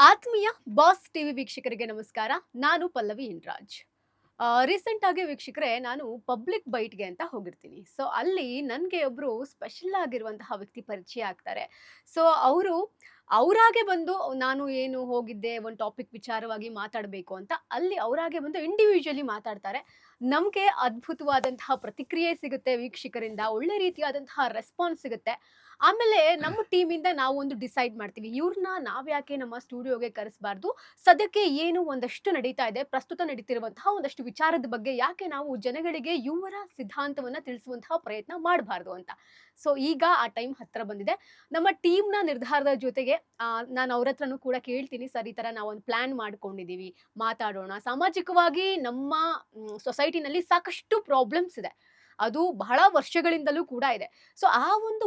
ಆತ್ಮೀಯ boss TV ವೀಕ್ಷಕರಿಗೆ ನಮಸ್ಕಾರ. ನಾನು ಪಲ್ಲವಿ ಇಂದ್ರಾಜ್. ರೀಸೆಂಟ್ ಆಗಿ ವೀಕ್ಷಕರೇ ನಾನು ಪಬ್ಲಿಕ್ ಬೈಟ್‌ಗೆ ಅಂತ ಹೋಗಿರ್ತೀನಿ. ಸೊ ಅಲ್ಲಿ ನನಗೆ ಒಬ್ರು ಸ್ಪೆಷಲ್ ಆಗಿರುವಂತಹ ವ್ಯಕ್ತಿ ಪರಿಚಯ ಆಗ್ತಾರೆ. ಸೊ ಅವರಾಗೆ ಬಂದು ನಾನು ಏನು ಹೋಗಿದ್ದೆ ಒಂದು ಟಾಪಿಕ್ ವಿಚಾರವಾಗಿ ಮಾತಾಡಬೇಕು ಅಂತ ಅಲ್ಲಿ ಅವರಾಗೆ ಬಂದು ಇಂಡಿವಿಜುವಲಿ ಮಾತಾಡ್ತಾರೆ. ನಮಗೆ ಅದ್ಭುತವಾದಂತಹ ಪ್ರತಿಕ್ರಿಯೆ ಸಿಗುತ್ತೆ ವೀಕ್ಷಕರಿಂದ, ಒಳ್ಳೆ ರೀತಿಯಾದಂತಹ ರೆಸ್ಪಾನ್ಸ್ ಸಿಗುತ್ತೆ. ಆಮೇಲೆ ನಮ್ಮ ಟೀಮಿಂದ ನಾವು ಒಂದು ಡಿಸೈಡ್ ಮಾಡ್ತೀವಿ. ಇವ್ರನ್ನ ನಾವ್ಯಾಕೆ ನಮ್ಮ ಸ್ಟುಡಿಯೋಗೆ ಕರೆಸಬಾರ್ದು? ಸದ್ಯಕ್ಕೆ ಏನು ಒಂದಷ್ಟು ನಡೀತಾ ಇದೆ, ಪ್ರಸ್ತುತ ನಡೀತಿರುವಂತಹ ಒಂದಷ್ಟು ವಿಚಾರದ ಬಗ್ಗೆ ಯಾಕೆ ನಾವು ಜನಗಳಿಗೆ ಇವರ ಸಿದ್ಧಾಂತವನ್ನ ತಿಳಿಸುವಂತಹ ಪ್ರಯತ್ನ ಮಾಡಬಾರ್ದು ಅಂತ. ಸೊ ಈಗ ಆ ಟೈಮ್ ಹತ್ರ ಬಂದಿದೆ. ನಮ್ಮ ಟೀಮ್‌ನ ನಿರ್ಧಾರದ ಜೊತೆಗೆ ನಾನು ಅವ್ರ ಹತ್ರನೂ ಕೂಡ ಕೇಳ್ತೀನಿ, ಸರ್ ಈ ತರ ನಾವೊಂದು ಪ್ಲಾನ್ ಮಾಡ್ಕೊಂಡಿದೀವಿ, ಮಾತಾಡೋಣ. ಸಾಮಾಜಿಕವಾಗಿ ನಮ್ಮ ಸೊಸೈಟಿನಲ್ಲಿ ಸಾಕಷ್ಟು ಪ್ರಾಬ್ಲಮ್ಸ್ ಇದೆ. ಅದು ಬಹಳ ವರ್ಷಗಳಿಂದಲೂ ಕೂಡ ಇದೆ. ಸೊ ಆ ಒಂದು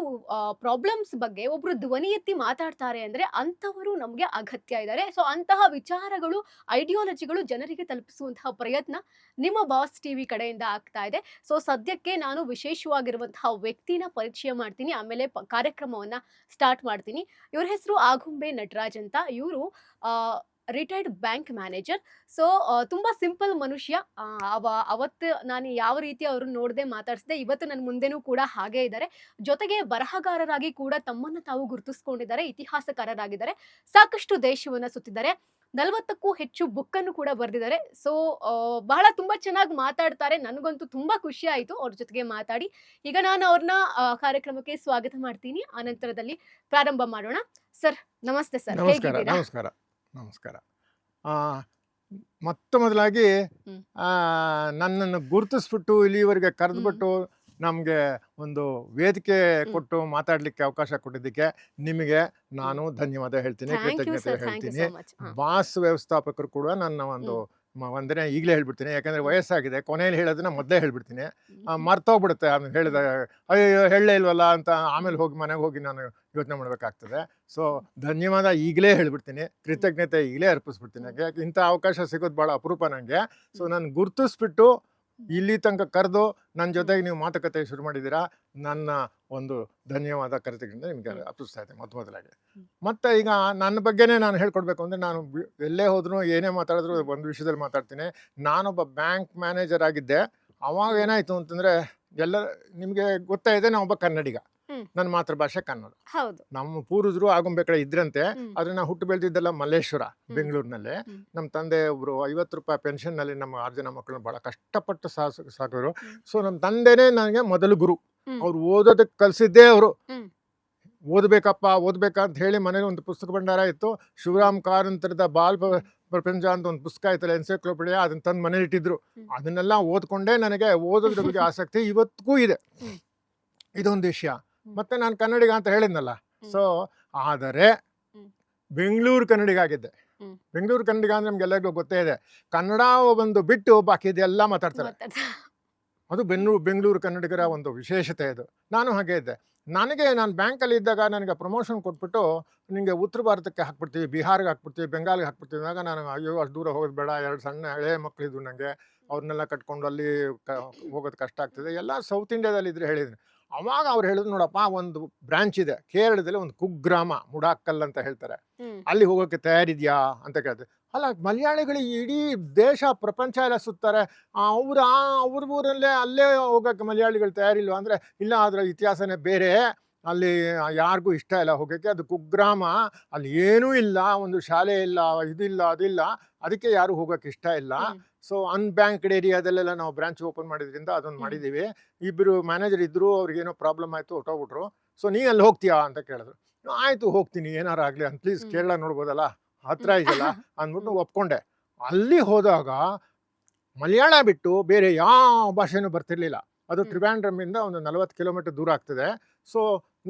ಪ್ರಾಬ್ಲಮ್ಸ್ ಬಗ್ಗೆ ಒಬ್ರು ಧ್ವನಿ ಎತ್ತಿ ಮಾತಾಡ್ತಾರೆ ಅಂದ್ರೆ ಅಂಥವರು ನಮ್ಗೆ ಅಗತ್ಯ ಇದ್ದಾರೆ. ಸೊ ಅಂತಹ ವಿಚಾರಗಳು, ಐಡಿಯಾಲಜಿಗಳು ಜನರಿಗೆ ತಲುಪಿಸುವಂತಹ ಪ್ರಯತ್ನ ನಿಮ್ಮ ಬಾಸ್ ಟಿವಿ ಕಡೆಯಿಂದ ಆಗ್ತಾ ಇದೆ. ಸೊ ಸದ್ಯಕ್ಕೆ ನಾನು ವಿಶೇಷವಾಗಿರುವಂತಹ ವ್ಯಕ್ತಿನ ಪರಿಚಯ ಮಾಡ್ತೀನಿ. ಆಮೇಲೆ ಕಾರ್ಯಕ್ರಮವನ್ನ ಸ್ಟಾರ್ಟ್ ಮಾಡ್ತೀನಿ. ಇವ್ರ ಹೆಸರು ಆಗುಂಬೆ ನಟರಾಜ್ ಅಂತ. ಇವರು ರಿಟೈರ್ಡ್ ಬ್ಯಾಂಕ್ ಮ್ಯಾನೇಜರ್. ಸೊ ತುಂಬಾ ಸಿಂಪಲ್ ಮನುಷ್ಯ. ಅವತ್ತು ನಾನು ಯಾವ ರೀತಿ ಅವ್ರನ್ನ ನೋಡದೆ ಮಾತಾಡಿಸಿದೆ, ಇವತ್ತು ನನ್ನ ಮುಂದೆನೂ ಕೂಡ ಹಾಗೇ ಇದ್ದಾರೆ. ಜೊತೆಗೆ ಬರಹಗಾರರಾಗಿ ಕೂಡ ತಮ್ಮನ್ನು ತಾವು ಗುರುತಿಸ್ಕೊಂಡಿದ್ದಾರೆ, ಇತಿಹಾಸಕಾರರಾಗಿದ್ದಾರೆ, ಸಾಕಷ್ಟು ದೇಶವನ್ನ ಸುತ್ತಿದ್ದಾರೆ, 40ಕ್ಕೂ ಹೆಚ್ಚು ಬುಕ್ ಅನ್ನು ಕೂಡ ಬರೆದಿದ್ದಾರೆ. ಸೊ ಬಹಳ ತುಂಬಾ ಚೆನ್ನಾಗಿ ಮಾತಾಡ್ತಾರೆ. ನನಗಂತೂ ತುಂಬಾ ಖುಷಿ ಆಯ್ತು ಅವ್ರ ಜೊತೆಗೆ ಮಾತಾಡಿ. ಈಗ ನಾನು ಅವ್ರನ್ನ ಕಾರ್ಯಕ್ರಮಕ್ಕೆ ಸ್ವಾಗತ ಮಾಡ್ತೀನಿ. ಆನಂತರದಲ್ಲಿ ಪ್ರಾರಂಭ ಮಾಡೋಣ. ಸರ್ ನಮಸ್ತೆ. ಸರ್ ನಮಸ್ಕಾರ. ಹೇಗಿದ್ದೀರಾ? ನಮಸ್ಕಾರ. ನಮಸ್ಕಾರ. ಆ, ಮೊತ್ತ ಮೊದಲಾಗಿ ಹ್ಮ್. ನನ್ನನ್ನು ಗುರುತಿಸ್ಬಿಟ್ಟು ಇಲ್ಲಿವರೆಗೆ ಹ್ಮ್. ಕರೆದ್ಬಿಟ್ಟು ನಮಗೆ ಒಂದು ವೇದಿಕೆ ಹ್ಮ್. ಕೊಟ್ಟು ಮಾತಾಡಲಿಕ್ಕೆ ಅವಕಾಶ ಕೊಟ್ಟಿದ್ದಕ್ಕೆ ನಿಮಗೆ ನಾನು ಧನ್ಯವಾದ ಹೇಳ್ತೀನಿ, ಥ್ಯಾಂಕ್ ಯು ಕೃತಜ್ಞತೆ ಸರ್. ಥ್ಯಾಂಕ್ ಯು ಹೇಳ್ತೀನಿ. So much. ಬಾಸ್ ವ್ಯವಸ್ಥಾಪಕರು ಕೂಡ ನನ್ನ ಒಂದು ಹ್ಮ್. ವಂದನೆ ಈಗಲೇ ಹೇಳ್ಬಿಡ್ತೀನಿ, ಯಾಕಂದರೆ ಹ್ಮ್. ವಯಸ್ಸಾಗಿದೆ. ಕೊನೆಯಲ್ಲಿ ಹೇಳೋದನ್ನ ಮೊದಲೇ ಹೇಳ್ಬಿಡ್ತೀನಿ. ಹ್ಮ್. ಮರ್ತೋಗ್ಬಿಡುತ್ತೆ ಅದನ್ನ ಹೇಳಿದ, ಅಯ್ಯೋ ಹೇಳಲೇ ಇಲ್ವಲ್ಲ ಅಂತ ಆಮೇಲೆ ಹೋಗಿ ಮನೆಗೆ ಹೋಗಿ ನಾನು ಯೋಚನೆ ಮಾಡಬೇಕಾಗ್ತದೆ. ಸೊ ಧನ್ಯವಾದ ಈಗಲೇ ಹೇಳ್ಬಿಡ್ತೀನಿ, ಕೃತಜ್ಞತೆ ಈಗಲೇ ಅರ್ಪಿಸ್ಬಿಡ್ತೀನಿ. ಯಾಕೆ ಇಂಥ ಅವಕಾಶ ಸಿಗೋದು ಭಾಳ ಅಪರೂಪ ನನಗೆ. ಸೊ ನಾನು ಗುರುತಿಸ್ಬಿಟ್ಟು ಇಲ್ಲಿ ತನಕ ಕರೆದು ನನ್ನ ಜೊತೆಗೆ ನೀವು ಮಾತುಕತೆ ಶುರು ಮಾಡಿದ್ದೀರಾ. ನನ್ನ ಒಂದು ಧನ್ಯವಾದ ಕೃತಜ್ಞತೆ ನಿಮಗೆ ಅರ್ಪಿಸ್ತಾ ಇದ್ದೆ ಮೊದಲಾಗಿ. ಮತ್ತು ಈಗ ನನ್ನ ಬಗ್ಗೆನೇ ನಾನು ಹೇಳ್ಕೊಡ್ಬೇಕು ಅಂದರೆ, ನಾನು ಎಲ್ಲೇ ಹೋದ್ರೂ ಏನೇ ಮಾತಾಡಿದ್ರು ಒಂದು ವಿಷಯದಲ್ಲಿ ಮಾತಾಡ್ತೀನಿ. ನಾನೊಬ್ಬ ಬ್ಯಾಂಕ್ ಮ್ಯಾನೇಜರ್ ಆಗಿದ್ದೆ. ಅವಾಗ ಏನಾಯಿತು ಅಂತಂದರೆ, ಎಲ್ಲ ನಿಮಗೆ ಗೊತ್ತಾ ಇದೆ, ನಾನೊಬ್ಬ ಕನ್ನಡಿಗ. ನನ್ನ ಮಾತೃಭಾಷೆ ಕನ್ನಡ. ಹೌದು. ನಮ್ಮ ಪೂರ್ವಜರು ಆಗುಂಬೆ ಕಡೆ ಇದ್ರಂತೆ. ಹ್ಮ್. ಆದರೆ ನಾವು ಹುಟ್ಟು ಬೆಳೆದಿದ್ದೆಲ್ಲ ಮಲ್ಲೇಶ್ವರ, ಬೆಂಗಳೂರಿನಲ್ಲಿ. ಹ್ಮ್. ನಮ್ಮ ತಂದೆ ಒಬ್ಬರು 50 ರೂಪಾಯಿ ಪೆನ್ಷನ್ನಲ್ಲಿ ನಮ್ಮ 6 ಜನ ಮಕ್ಕಳನ್ನ ಭಾಳ ಕಷ್ಟಪಟ್ಟು ಸಾಕಿದ್ರು. ಸೊ ನಮ್ಮ ತಂದೆನೇ ನನಗೆ ಮೊದಲು ಗುರು. ಅವ್ರು ಓದೋದಕ್ಕೆ ಕಲಿಸಿದ್ದೇ ಅವರು. ಓದಬೇಕಾ ಅಂತ ಹೇಳಿ ಮನೇಲಿ ಒಂದು ಪುಸ್ತಕ ಭಂಡಾರ ಇತ್ತು. ಶಿವರಾಮ್ ಕಾರಂತರದ ಬಾಲ್ ಪ್ರಪಂಚ ಅಂತ ಒಂದು ಪುಸ್ತಕ ಇತ್ತಲ್ಲ, ಎನ್ಸೈಕ್ಲೋಪೀಡಿಯಾ, ಅದನ್ನ ತಂದು ಮನೇಲಿ ಇಟ್ಟಿದ್ರು. ಅದನ್ನೆಲ್ಲ ಓದ್ಕೊಂಡೇ ನನಗೆ ಓದೋದ್ರ ಬಗ್ಗೆ ಆಸಕ್ತಿ ಇವತ್ತಿಗೂ ಇದೆ. ಇದೊಂದು ವಿಷಯ. ಮತ್ತೆ ನಾನು ಕನ್ನಡಿಗ ಅಂತ ಹೇಳಿದ್ನಲ್ಲ. ಸೊ ಆದರೆ ಬೆಂಗಳೂರು ಕನ್ನಡಿಗ ಆಗಿದ್ದೆ. ಬೆಂಗಳೂರು ಕನ್ನಡಿಗ ಅಂದ್ರೆ ನಮ್ಗೆಲ್ಲರಿಗೂ ಗೊತ್ತೇ ಇದೆ. ಕನ್ನಡ ಒಂದು ಬಿಟ್ಟು ಬಾಕಿದೆಲ್ಲ ಮಾತಾಡ್ತಾರೆ. ಅದು ಬೆಂಗಳೂರು ಕನ್ನಡಿಗರ ಒಂದು ವಿಶೇಷತೆ ಇದು. ನಾನು ಹಾಗೆ ಇದ್ದೆ. ನಾನು ಬ್ಯಾಂಕಲ್ಲಿ ಇದ್ದಾಗ ನನಗೆ ಪ್ರಮೋಷನ್ ಕೊಟ್ಬಿಟ್ಟು, ನಿಮಗೆ ಉತ್ತರ ಭಾರತಕ್ಕೆ ಹಾಕ್ಬಿಡ್ತೀವಿ, ಬಿಹಾರ್ಗೆ ಹಾಕ್ಬಿಡ್ತೀವಿ, ಬೆಂಗಾಲ್ಗೆ ಹಾಕ್ಬಿಡ್ತೀವಿ ಅಂದಾಗ ನಾನು ಅಯ್ಯೋ ಅಷ್ಟು ದೂರ ಹೋಗೋದು ಬೇಡ, 2 ಸಣ್ಣ ಹಳೆ ಮಕ್ಕಳಿದ್ವು ನನಗೆ, ಅವ್ರನ್ನೆಲ್ಲ ಕಟ್ಕೊಂಡು ಅಲ್ಲಿ ಹೋಗೋದು ಕಷ್ಟ ಆಗ್ತದೆ, ಎಲ್ಲ ಸೌತ್ ಇಂಡಿಯಾದಲ್ಲಿ ಇದ್ರೆ ಹೇಳಿದ್ದೀನಿ. ಅವಾಗ ಅವ್ರು ಹೇಳಿದ್ರು, ನೋಡಪ್ಪ ಒಂದು ಬ್ರಾಂಚ್ ಇದೆ ಕೇರಳದಲ್ಲಿ, ಒಂದು ಕುಗ್ರಾಮ ಮುಡಾಕ್ಕಲ್ ಅಂತ ಹೇಳ್ತಾರೆ, ಅಲ್ಲಿ ಹೋಗೋಕ್ಕೆ ತಯಾರಿದ್ಯಾ ಅಂತ ಕೇಳಿದೆ. ಅಲ್ಲ, ಮಲಯಾಳಿಗಳು ಇಡೀ ದೇಶ ಪ್ರಪಂಚ ಎಲ್ಲ ಸುತ್ತಾರೆ, ಅವ್ರ ಊರಲ್ಲೇ ಅಲ್ಲೇ ಹೋಗೋಕ್ಕೆ ಮಲಯಾಳಿಗಳು ತಯಾರಿಲ್ವ ಅಂದರೆ, ಇಲ್ಲ ಅದರ ಇತಿಹಾಸನೇ ಬೇರೆ, ಅಲ್ಲಿ ಯಾರಿಗೂ ಇಷ್ಟ ಇಲ್ಲ ಹೋಗೋಕ್ಕೆ, ಅದು ಕುಗ್ರಾಮ, ಅಲ್ಲಿ ಏನೂ ಇಲ್ಲ, ಒಂದು ಶಾಲೆ ಇಲ್ಲ, ಇದಿಲ್ಲ ಅದಿಲ್ಲ, ಅದಕ್ಕೆ ಯಾರು ಹೋಗೋಕ್ಕೆ ಇಷ್ಟ ಇಲ್ಲ. ಸೊ ಅನ್ಬ್ಯಾಂಕ್ಡ್ ಏರಿಯಾದಲ್ಲೆಲ್ಲ ನಾವು ಬ್ರಾಂಚ್ ಓಪನ್ ಮಾಡಿದ್ರಿಂದ ಅದೊಂದು ಮಾಡಿದ್ದೀವಿ. ಇಬ್ಬರು ಮ್ಯಾನೇಜರ್ ಇದ್ದರು, ಅವ್ರಿಗೇನೋ ಪ್ರಾಬ್ಲಮ್ ಆಯಿತು, ಹೊಟ್ಟೋಗ್ಬಿಟ್ರು. ಸೊ ನೀ ಅಲ್ಲಿ ಹೋಗ್ತೀಯಾ ಅಂತ ಕೇಳಿದ್ರು. ಆಯಿತು ಹೋಗ್ತೀನಿ, ಏನಾರು ಆಗಲಿ, ಪ್ಲೀಸ್ ಕೇರಳ ನೋಡ್ಬೋದಲ್ಲ, ಹತ್ರ ಇದೆಯಲ್ಲ ಅಂದ್ಬಿಟ್ಟು ಒಪ್ಕೊಂಡೆ. ಅಲ್ಲಿ ಹೋದಾಗ ಮಲಯಾಳ ಬಿಟ್ಟು ಬೇರೆ ಯಾವ ಭಾಷೆನೂ ಬರ್ತಿರ್ಲಿಲ್ಲ. ಅದು ಟ್ರಿವ್ಯಾಂಡ್ರಮ್ಮಿಂದ ಒಂದು 40 ಕಿಲೋಮೀಟರ್ ದೂರ ಆಗ್ತದೆ. ಸೊ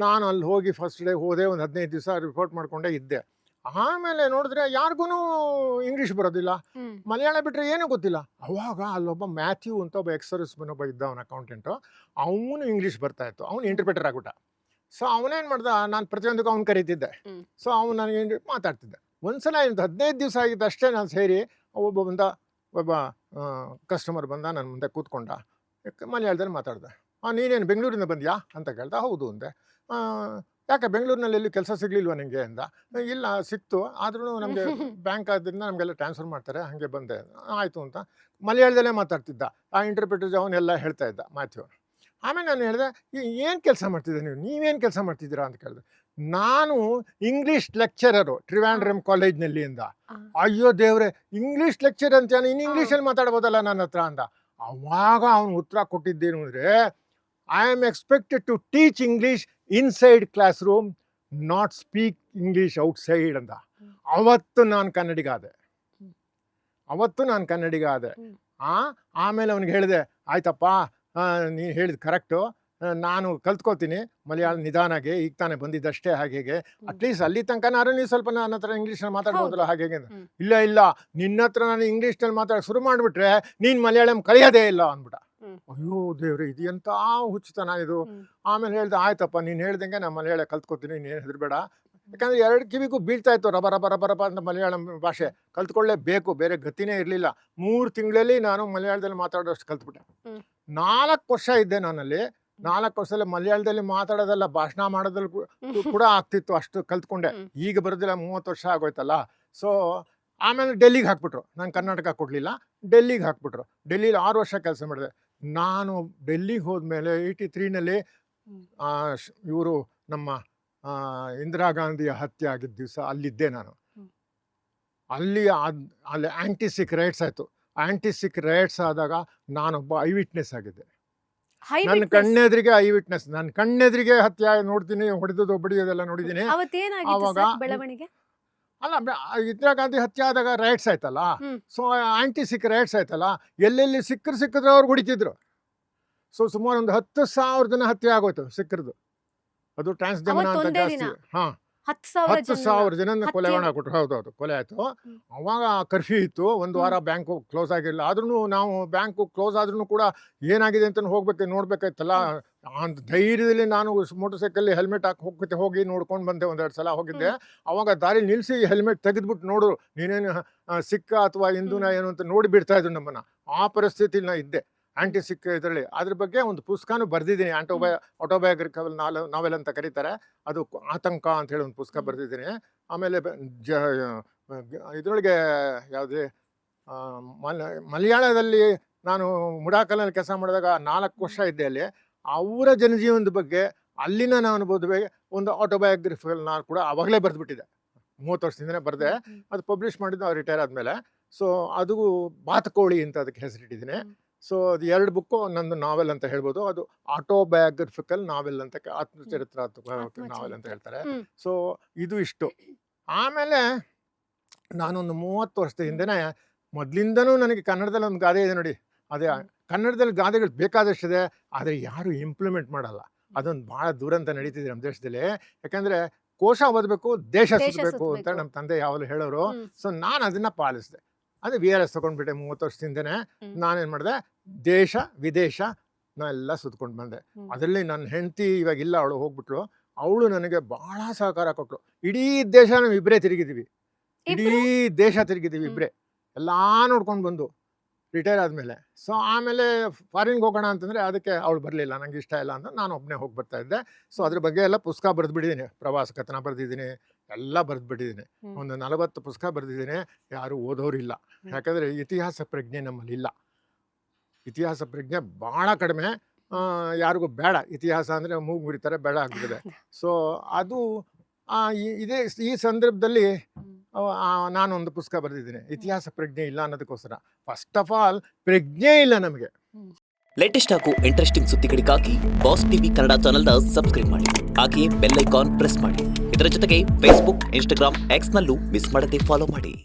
ನಾನು ಅಲ್ಲಿ ಹೋಗಿ ಫಸ್ಟ್ ಡೇ ಹೋದೆ, ಒಂದು 15 ದಿವಸ ರಿಪೋರ್ಟ್ ಮಾಡಿಕೊಂಡೇ ಇದ್ದೆ. ಆಮೇಲೆ ನೋಡಿದ್ರೆ ಯಾರಿಗೂ ಇಂಗ್ಲೀಷ್ ಬರೋದಿಲ್ಲ, ಮಲಯಾಳ ಬಿಟ್ಟರೆ ಏನೂ ಗೊತ್ತಿಲ್ಲ. ಅವಾಗ ಅಲ್ಲೊಬ್ಬ ಮ್ಯಾಥ್ಯೂ ಅಂತ ಒಬ್ಬ ಎಕ್ಸ್-ಸರ್ವಿಸ್ಮನ್ ಒಬ್ಬ ಇದ್ದ, ಅವನ ಅಕೌಂಟೆಂಟು. ಅವನು ಇಂಗ್ಲೀಷ್ ಬರ್ತಾ ಇತ್ತು, ಅವನು ಇಂಟರ್ಪ್ರಿಟರ್ ಆಗ್ಬಿಟ್ಟ. ಸೊ ಅವನೇನು ಮಾಡ್ದ, ನಾನು ಪ್ರತಿಯೊಂದಕ್ಕೂ ಅವ್ನು ಕರೀತಿದ್ದೆ. ಸೊ ಅವ್ನು ನನಗೆ ಮಾತಾಡ್ತಿದ್ದೆ. ಒಂದ್ಸಲ 15 ದಿವಸ ಆಗಿದ್ದು ಅಷ್ಟೇ, ನಾನು ಸೇರಿ ಒಬ್ಬ ಕಸ್ಟಮರ್ ಬಂದ, ನನ್ನ ಮುಂದೆ ಕೂತ್ಕೊಂಡ, ಮಲಯಾಳದಲ್ಲಿ ಮಾತಾಡ್ದೆ. ನೀನೇನು ಬೆಂಗಳೂರಿಂದ ಬಂದ್ಯಾ ಅಂತ ಕೇಳ್ದ. ಹೌದು ಅಂದೆ. ಯಾಕೆ ಬೆಂಗಳೂರಿನಲ್ಲಿ ಎಲ್ಲಿ ಕೆಲಸ ಸಿಗ್ಲಿಲ್ವಾ ನಿಂಗೆ ಅಂದ. ಇಲ್ಲ ಸಿಕ್ತು, ಆದ್ರೂ ನಮಗೆ ಬ್ಯಾಂಕ್ ಆದ್ದರಿಂದ ನಮಗೆಲ್ಲ ಟ್ರಾನ್ಸ್ಫರ್ ಮಾಡ್ತಾರೆ, ಹಾಗೆ ಬಂದೆ. ಆಯಿತು ಅಂತ ಮಲಯಾಳದಲ್ಲೇ ಮಾತಾಡ್ತಿದ್ದ. ಆ ಇಂಟರ್ಪ್ರಿಟರ್ ಅವನ್ನೆಲ್ಲ ಹೇಳ್ತಾ ಇದ್ದ ಮ್ಯಾಥ್ಯೂ. ಆಮೇಲೆ ನಾನು ಹೇಳಿದೆ, ಏನು ಕೆಲಸ ಮಾಡ್ತಿದ್ದೆ ನೀವೇನು ಕೆಲಸ ಮಾಡ್ತಿದ್ದೀರಾ ಅಂತ ಕೇಳಿದೆ. ನಾನು ಇಂಗ್ಲೀಷ್ ಲೆಕ್ಚರರು ಟ್ರಿವಾಂಡ್ರಮ್ ಕಾಲೇಜ್ನಲ್ಲಿ ಅಂದ. ಅಯ್ಯೋ ದೇವ್ರೆ, ಇಂಗ್ಲೀಷ್ ಲೆಕ್ಚರ್ ಅಂತ ನೀನು ಇಂಗ್ಲೀಷಲ್ಲಿ ಮಾತಾಡ್ಬೋದಲ್ಲ ನನ್ನ ಹತ್ರ ಅಂದ. ಅವಾಗ ಅವನು ಉತ್ತರ ಕೊಟ್ಟಿದ್ದೇನು ಅಂದರೆ, I am expected to teach English inside classroom, not speak English outside ಅಂದ. ಅವತ್ತು ನಾನು ಕನ್ನಡಿಗ ಆದೆ. ಆಮೇಲೆ ಅವನಿಗೆ ಹೇಳಿದೆ, ಆಯ್ತಪ್ಪ ನೀನು ಹೇಳಿದ ಕರೆಕ್ಟು, ನಾನು ಕಲ್ತ್ಕೋತೀನಿ ಮಲಯಾಳ ನಿಧಾನಾಗೆ, ಈಗ ತಾನೇ ಬಂದಿದ್ದಷ್ಟೇ, ಹಾಗೆ ಅಟ್ಲೀಸ್ಟ್ ಅಲ್ಲಿ ತನಕ ನೀವು ಸ್ವಲ್ಪ ನನ್ನ ಹತ್ರ ಇಂಗ್ಲೀಷ್ನಲ್ಲಿ ಮಾತಾಡ್ಬೋದಲ್ಲ ಹಾಗೆ. ಇಲ್ಲ ನಿನ್ನ ಹತ್ರ ನಾನು ಇಂಗ್ಲೀಷ್ನಲ್ಲಿ ಮಾತಾಡೋಕೆ ಶುರು ಮಾಡಿಬಿಟ್ರೆ ನೀನು ಮಲಯಾಳಂ ಕಲಿಯೋದೇ ಇಲ್ಲ ಅಂದ್ಬಿಟ್ಟ. ಅಯ್ಯೋ ದೇವ್ರೆ, ಇದು ಎಂತ ಹುಚ್ಚುತನ ಇದು. ಆಮೇಲೆ ಹೇಳ್ದೆ, ಆಯ್ತಪ್ಪ ನೀನು ಹೇಳ್ದಂಗೆ ನಾನು ಮಲಯಾಳ ಕಲ್ತ್ಕೋತೀನಿ, ನೀನು ಹೆದರ್ಬೇಡ. ಯಾಕಂದರೆ 2 ಕಿವಿಗೂ ಬೀಳ್ತಾ ಇತ್ತು ರಬ ಅಂತ ಮಲಯಾಳಂ ಭಾಷೆ. ಕಲ್ತ್ಕೊಳ್ಳೇಬೇಕು, ಬೇರೆ ಗತಿನೇ ಇರಲಿಲ್ಲ. 3 ತಿಂಗಳಲ್ಲಿ ನಾನು ಮಲಯಾಳದಲ್ಲಿ ಮಾತಾಡೋಷ್ಟು ಕಲ್ತ್ಬಿಟ್ಟೆ. 4 ವರ್ಷ ಇದ್ದೆ ನಾನಲ್ಲಿ. 4 ವರ್ಷದಲ್ಲಿ ಮಲಯಾಳದಲ್ಲಿ ಮಾತಾಡೋದಲ್ಲ, ಭಾಷಣ ಮಾಡೋದ್ರಲ್ಲಿ ಕೂಡ ಆಗ್ತಿತ್ತು, ಅಷ್ಟು ಕಲ್ತ್ಕೊಂಡೆ. ಈಗ ಬರೋದಿಲ್ಲ, 30 ವರ್ಷ ಆಗೋಯ್ತಲ್ಲ. ಸೊ ಆಮೇಲೆ ಡೆಲ್ಲಿಗೆ ಹಾಕ್ಬಿಟ್ರು. ನಾನು ಕರ್ನಾಟಕ ಕೊಡಲಿಲ್ಲ, ಡೆಲ್ಲಿಗೆ ಹಾಕ್ಬಿಟ್ರು. ಡೆಲ್ಲಿಲಿ 6 ವರ್ಷ ಕೆಲಸ ಮಾಡಿದೆ. ನಾನು ಡೆಲ್ಲಿಗೆ ಹೋದ್ಮೇಲೆ 83ನಲ್ಲಿ ಇವರು ನಮ್ಮ ಇಂದಿರಾ ಗಾಂಧಿಯ ಹತ್ಯೆ ಆಗಿದ್ದ ದಿವಸ ಅಲ್ಲಿದ್ದೆ ನಾನು. ಅಲ್ಲಿ ಆಂಟಿ-ಸಿಕ್ ರೈಟ್ಸ್ ಆಯಿತು. ಆಂಟಿ-ಸಿಕ್ ರೈಟ್ಸ್ ಆದಾಗ ನಾನೊಬ್ಬ ಐ ವಿಟ್ನೆಸ್ ಆಗಿದ್ದೆ. ನನ್ನ ಕಣ್ಣೆದ್ರಿಗೆ ನನ್ನ ಕಣ್ಣೆದ್ರಿಗೆ ಹತ್ಯೆ ನೋಡ್ತೀನಿ, ಹೊಡೆದು ಬಡಿಯೋದೆಲ್ಲ ನೋಡಿದ್ದೀನಿ. ಆವಾಗ ಅಲ್ಲ, ಇಂದಿರಾ ಗಾಂಧಿ ಹತ್ಯೆ ಆದಾಗ ರೈಟ್ಸ್ ಆಯ್ತಲ್ಲ, ಸೊ ಆಂಟಿ-ಸಿಕ್ ರೈಟ್ಸ್ ಆಯ್ತಲ್ಲ, ಎಲ್ಲೆಲ್ಲಿ ಸಿಕ್ಕಿದ್ರೆ ಅವ್ರು ಹೊಡಿತಿದ್ರು. ಸೊ ಸುಮಾರು ಒಂದು 10,000 ಜನ ಹತ್ಯೆ ಆಗೋಯ್ತು ಸಿಕ್ಕರದು. ಅದು ಟ್ರಾನ್ಸ್ಜೆಮನ ಅಂತ ಜಾಸ್ತಿ. 10,000 ಜನ ಕೊಲೆ ಮಾಡ್ಬಿಟ್ರು. ಹೌದೌದು, ಕೊಲೆ ಆಯಿತು. ಅವಾಗ ಕರ್ಫ್ಯೂ ಇತ್ತು, 1 ವಾರ ಬ್ಯಾಂಕು ಕ್ಲೋಸ್ ಆಗಿರಲಿಲ್ಲ. ಆದ್ರೂ ನಾವು ಬ್ಯಾಂಕು ಕ್ಲೋಸ್ ಆದ್ರೂ ಕೂಡ ಏನಾಗಿದೆ ಅಂತ ನೋಡ್ಬೇಕಾಯ್ತಲ್ಲ. ಅಂತ ಧೈರ್ಯದಲ್ಲಿ ನಾನು ಮೋಟರ್ ಸೈಕಲ್ ಹೆಲ್ಮೆಟ್ ಹಾಕಿ ಹೋಗಿ ನೋಡ್ಕೊಂಡು ಬಂದೆ. 1-2 ಸಲ ಹೋಗಿದ್ದೆ. ಅವಾಗ ದಾರಿ ನಿಲ್ಲಿಸಿ ಹೆಲ್ಮೆಟ್ ತೆಗೆದ್ಬಿಟ್ಟು ನೋಡು, ನೀನೇನು ಸಿಕ್ಕ ಅಥವಾ ಹಿಂದೂನ ಏನು ಅಂತ ನೋಡಿ ಬಿಡ್ತಾ ಇದ್ರು ನಮ್ಮನ್ನು. ಆ ಪರಿಸ್ಥಿತಿಲಿ ನಾ ಇದ್ದೆ ಆಂಟಿ-ಸಿಕ್ ಇದರಲ್ಲಿ. ಅದ್ರ ಬಗ್ಗೆ ಒಂದು ಪುಸ್ತಕನೂ ಬರೆದಿದ್ದೀನಿ, ಆಟೋಬಯೋಗ್ರಿಕಲ್ ನಾವೆಲ್ ಅಂತ ಕರೀತಾರೆ. ಅದು ಆತಂಕ ಅಂತ ಹೇಳಿ ಒಂದು ಪುಸ್ತಕ ಬರೆದಿದ್ದೀನಿ. ಆಮೇಲೆ ಇದರೊಳಗೆ ಯಾವುದೇ ಮಲಯಾಳದಲ್ಲಿ ನಾನು ಮುಡಾಕಲಲ್ಲಿ ಕೆಲಸ ಮಾಡಿದಾಗ 4 ವರ್ಷ ಇದ್ದೆ ಅಲ್ಲಿ. ಅವರ ಜನಜೀವನದ ಬಗ್ಗೆ, ಅಲ್ಲಿನ ನಾನು ಅನುಭವದ ಬಗ್ಗೆ ಒಂದು ಆಟೋಬಯೋಗ್ರಫಿಕಲ್ ನಾನು ಕೂಡ ಆವಾಗಲೇ ಬರೆದ್ಬಿಟ್ಟಿದ್ದೆ. 30 ವರ್ಷದಿಂದನೇ ಬರೆದೆ. ಅದು ಪಬ್ಲಿಷ್ ಮಾಡಿದ್ದು ಅವ್ರು ರಿಟೈರ್ ಆದಮೇಲೆ. ಸೊ ಅದು ಬಾತುಕೋಳಿ ಅಂತ ಅದಕ್ಕೆ ಹೆಸರಿಟ್ಟಿದ್ದೀನಿ. ಸೊ ಅದು 2 ಬುಕ್ಕು ನಂದು ನಾವೆಲ್ ಅಂತ ಹೇಳ್ಬೋದು. ಅದು ಆಟೋಬಯೋಗ್ರಫಿಕಲ್ ನಾವೆಲ್ ಅಂತ, ಆತ್ಮಚರಿತ್ರಾತ್ಮಕ ನಾವೆಲ್ ಅಂತ ಹೇಳ್ತಾರೆ. ಸೊ ಇದು ಇಷ್ಟು. ಆಮೇಲೆ ನಾನೊಂದು 30 ವರ್ಷದ ಹಿಂದೆನೇ, ಮೊದಲಿಂದನೂ ನನಗೆ ಕನ್ನಡದಲ್ಲಿ ಒಂದು ಗಾದೆ ಇದೆ ನೋಡಿ. ಅದೇ ಕನ್ನಡದಲ್ಲಿ ಗಾದೆಗಳು ಬೇಕಾದಷ್ಟಿದೆ, ಆದರೆ ಯಾರು ಇಂಪ್ಲಿಮೆಂಟ್ ಮಾಡಲ್ಲ. ಅದೊಂದು ಭಾಳ ದುರಂತ ನಡೀತಿದೆ ನಮ್ಮ ದೇಶದಲ್ಲಿ. ಯಾಕಂದರೆ ಕೋಶ ಓದಬೇಕು, ದೇಶ ಸುತ್ತಬೇಕು ಅಂತ ನಮ್ಮ ತಂದೆ ಯಾವಾಗಲೂ ಹೇಳೋರು. ಸೊ ನಾನು ಅದನ್ನು ಪಾಲಿಸಿದೆ. ಅದೇ VRS ತೊಗೊಂಡ್ಬಿಟ್ಟೆ 30 ವರ್ಷದಿಂದನೇ. ನಾನೇನು ಮಾಡಿದೆ, ದೇಶ ವಿದೇಶ ಎಲ್ಲ ಸುತ್ಕೊಂಡು ಬಂದೆ. ಅದರಲ್ಲಿ ನನ್ನ ಹೆಂಡತಿ ಇವಾಗಿಲ್ಲ, ಅವಳು ಹೋಗ್ಬಿಟ್ಲು. ಅವಳು ನನಗೆ ಭಾಳ ಸಹಕಾರ ಕೊಟ್ಟಳು. ಇಡೀ ದೇಶ ನಾವು ಇಬ್ಬರೇ ತಿರುಗಿದ್ದೀವಿ, ಇಡೀ ದೇಶ ತಿರುಗಿದ್ದೀವಿ ಇಬ್ಬರೇ, ಎಲ್ಲ ನೋಡ್ಕೊಂಡು ಬಂದು ರಿಟೈರ್ ಆದಮೇಲೆ. ಸೊ ಆಮೇಲೆ ಫಾರಿನ್ಗೆ ಹೋಗೋಣ ಅಂತಂದರೆ ಅದಕ್ಕೆ ಅವಳು ಬರಲಿಲ್ಲ, ನನಗೆ ಇಷ್ಟ ಇಲ್ಲ ಅಂತ ನಾನು ಒಬ್ಬನೇ ಹೋಗಿ ಬರ್ತಾ ಇದ್ದೆ. ಸೊ ಅದ್ರ ಬಗ್ಗೆ ಎಲ್ಲ ಪುಸ್ತಕ ಬರೆದ್ಬಿಟ್ಟಿದ್ದೀನಿ, ಪ್ರವಾಸ ಕಥನ ಬರೆದಿದ್ದೀನಿ, ಎಲ್ಲ ಬರೆದ್ಬಿಟ್ಟಿದ್ದೀನಿ. ಒಂದು 40 ಪುಸ್ತಕ ಬರೆದಿದ್ದೀನಿ. ಯಾರು ಓದೋರಿಲ್ಲ, ಯಾಕಂದರೆ ಇತಿಹಾಸ ಪ್ರಜ್ಞೆ ನಮ್ಮಲ್ಲಿಲ್ಲ. ಇತಿಹಾಸ ಪ್ರಜ್ಞೆ ಭಾಳ ಕಡಿಮೆ. ಯಾರಿಗೂ ಬೇಡ ಇತಿಹಾಸ ಅಂದರೆ, ಮೂಗು ಮುರಿತಾರೆ, ಬೇಡ ಆಗ್ತದೆ. ಸೊ ಅದು ಈ ಸಂದರ್ಭದಲ್ಲಿ ನಾನೊಂದು ಪುಸ್ತಕ ಬರೆದಿದ್ದೀನಿ, ಇತಿಹಾಸ ಪ್ರಜ್ಞೆ ಇಲ್ಲ ಅನ್ನೋದಕ್ಕೋಸ್ಕರ. ಫಸ್ಟ್ ಆಫ್ ಆಲ್ ಪ್ರಜ್ಞೆ ಇಲ್ಲ ನಮಗೆ. ಲೇಟೆಸ್ಟ್ ಹಾಗೂ ಇಂಟ್ರೆಸ್ಟಿಂಗ್ ಸುದ್ದಿಗಳಿಗಾಗಿ ಬಾಸ್ ಟಿವಿ ಕನ್ನಡ ಚಾನೆಲ್ನ ಸಬ್ಸ್ಕ್ರೈಬ್ ಮಾಡಿ, ಹಾಗೆಯೇ ಬೆಲ್ ಐಕಾನ್ ಪ್ರೆಸ್ ಮಾಡಿ. ಇದರ ಜೊತೆಗೆ ಫೇಸ್ಬುಕ್, ಇನ್ಸ್ಟಾಗ್ರಾಮ್, ಎಕ್ಸ್ನಲ್ಲೂ ಮಿಸ್ ಮಾಡದೆ ಫಾಲೋ ಮಾಡಿ.